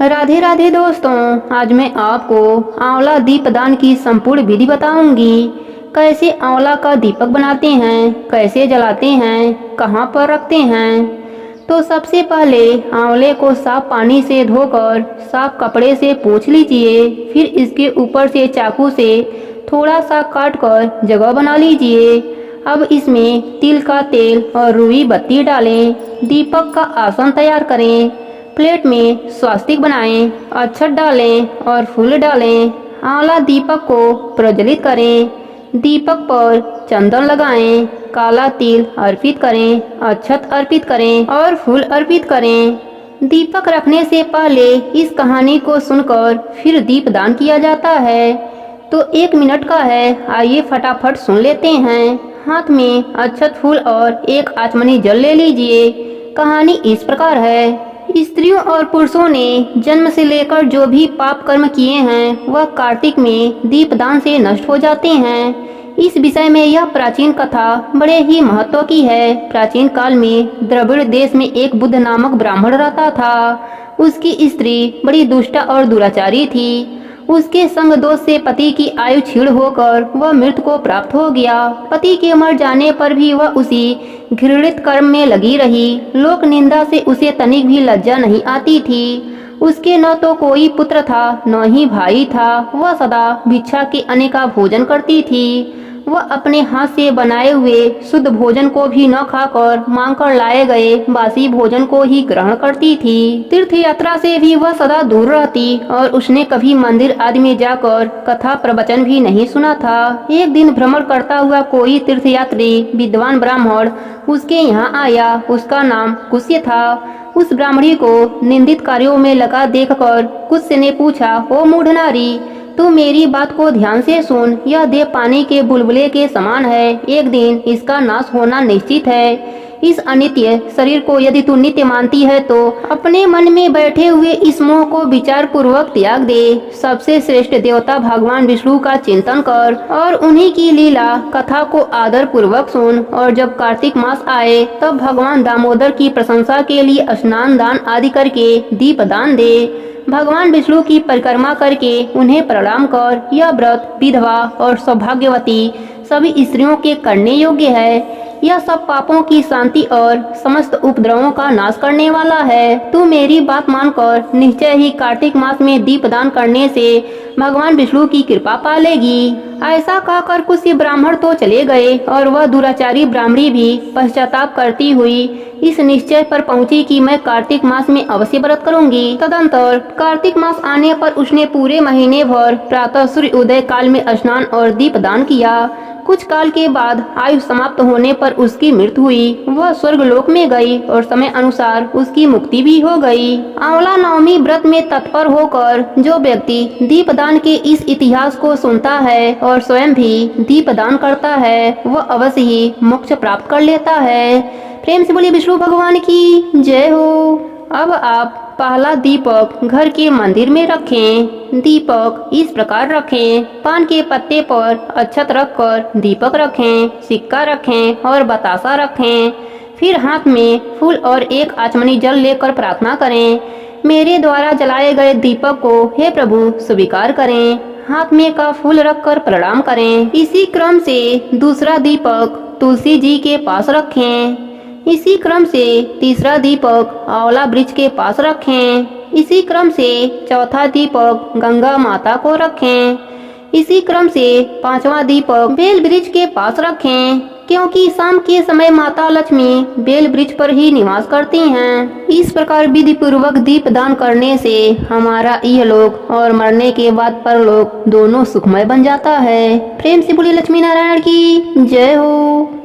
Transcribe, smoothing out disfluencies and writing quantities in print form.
राधे राधे दोस्तों, आज मैं आपको आंवला दीपदान की संपूर्ण विधि बताऊंगी। कैसे आंवला का दीपक बनाते हैं, कैसे जलाते हैं, कहां पर रखते हैं। तो सबसे पहले आंवले को साफ पानी से धोकर साफ कपड़े से पोंछ लीजिए। फिर इसके ऊपर से चाकू से थोड़ा सा काट कर जगह बना लीजिए। अब इसमें तिल का तेल और रुई बत्ती डालें। दीपक का आसन तैयार करें। प्लेट में स्वास्तिक बनाएं, अक्षत डालें और फूल डालें। आंवला दीपक को प्रज्वलित करें। दीपक पर चंदन लगाएं, काला तिल अर्पित करें, अक्षत अर्पित करें और फूल अर्पित करें। दीपक रखने से पहले इस कहानी को सुनकर फिर दीपदान किया जाता है। तो 1 मिनट का है, आइए फटाफट सुन लेते हैं। हाथ में अक्षत फूल और एक आचमनी जल ले लीजिए। कहानी इस प्रकार है। स्त्रियों और पुरुषों ने जन्म से लेकर जो भी पाप कर्म किए हैं वह कार्तिक में दीपदान से नष्ट हो जाते हैं। इस विषय में यह प्राचीन कथा बड़े ही महत्व की है। प्राचीन काल में द्रविड़ देश में एक बुद्ध नामक ब्राह्मण रहता था। उसकी स्त्री बड़ी दुष्ट और दुराचारी थी। उसके संग दोष से पति की आयु क्षीण होकर वह मृत्यु को प्राप्त हो गया। पति के मर जाने पर भी वह उसी घृणित कर्म में लगी रही। लोक निंदा से उसे तनिक भी लज्जा नहीं आती थी। उसके न तो कोई पुत्र था, न ही भाई था। वह सदा भिक्षा के अनेका भोजन करती थी। वह अपने हाथ से बनाए हुए शुद्ध भोजन को भी न खाकर मांग कर लाए गए बासी भोजन को ही ग्रहण करती थी। तीर्थ यात्रा से भी वह सदा दूर रहती और उसने कभी मंदिर आदि में जाकर कथा प्रवचन भी नहीं सुना था। एक दिन भ्रमण करता हुआ कोई तीर्थयात्री विद्वान ब्राह्मण उसके यहाँ आया। उसका नाम कुस्य था। उस ब्राह्मणी को निंदित कार्यों में लगा देखकर कुस्य ने पूछा, ओ मूढ़ नारी, तू मेरी बात को ध्यान से सुन। यह देह पानी के बुलबुले के समान है। एक दिन इसका नाश होना निश्चित है। इस अनित्य शरीर को यदि तू नित्य मानती है तो अपने मन में बैठे हुए इस मोह को विचार पूर्वक त्याग दे। सबसे श्रेष्ठ देवता भगवान विष्णु का चिंतन कर और उन्हीं की लीला कथा को आदर पूर्वक सुन। और जब कार्तिक मास आए तब भगवान दामोदर की प्रशंसा के लिए स्नान दान आदि करके दीप दान दे। भगवान विष्णु की परिक्रमा करके उन्हें प्रणाम कर। यह व्रत विधवा और सौभाग्यवती सभी स्त्रियों के करने योग्य है। यह सब पापों की शांति और समस्त उपद्रवों का नाश करने वाला है। तू मेरी बात मानकर निश्चय ही कार्तिक मास में दीपदान करने से भगवान विष्णु की कृपा पालेगी। ऐसा कहकर कुछ ब्राह्मण तो चले गए और वह दुराचारी ब्राह्मणी भी पश्चाताप करती हुई इस निश्चय पर पहुंची कि मैं कार्तिक मास में अवश्य व्रत करूंगी। तदंतर कार्तिक मास आने पर उसने पूरे महीने भर प्रातः सूर्य उदय काल में स्नान और दीपदान किया। कुछ काल के बाद आयु समाप्त होने पर उसकी मृत्यु हुई। वह स्वर्ग लोक में गई और समय अनुसार उसकी मुक्ति भी हो गई। आंवला नवमी व्रत में तत्पर होकर जो व्यक्ति दीपदान के इस इतिहास को सुनता है और स्वयं भी दीपदान करता है वह अवश्य ही मोक्ष प्राप्त कर लेता है। प्रेम से बोलिए विष्णु भगवान की जय हो। अब आप पहला दीपक घर के मंदिर में रखें। दीपक इस प्रकार रखें। पान के पत्ते पर अक्षत रखकर दीपक रखें, सिक्का रखें और बतासा रखें। फिर हाथ में फूल और एक आचमनी जल लेकर प्रार्थना करें, मेरे द्वारा जलाए गए दीपक को हे प्रभु स्वीकार करें। हाथ में का फूल रखकर प्रणाम करें। इसी क्रम से दूसरा दीपक तुलसी जी के पास रखें। इसी क्रम से तीसरा दीपक आंवला वृक्ष के पास रखें। इसी क्रम से चौथा दीपक गंगा माता को रखें। इसी क्रम से पांचवा दीपक बेल वृक्ष के पास रखें, क्योंकि शाम के समय माता लक्ष्मी बेल वृक्ष पर ही निवास करती हैं। इस प्रकार विधि पूर्वक दीप दान करने से हमारा यह लोक और मरने के बाद परलोक दोनों सुखमय बन जाता है। प्रेम से बोलिए लक्ष्मी नारायण की जय हो।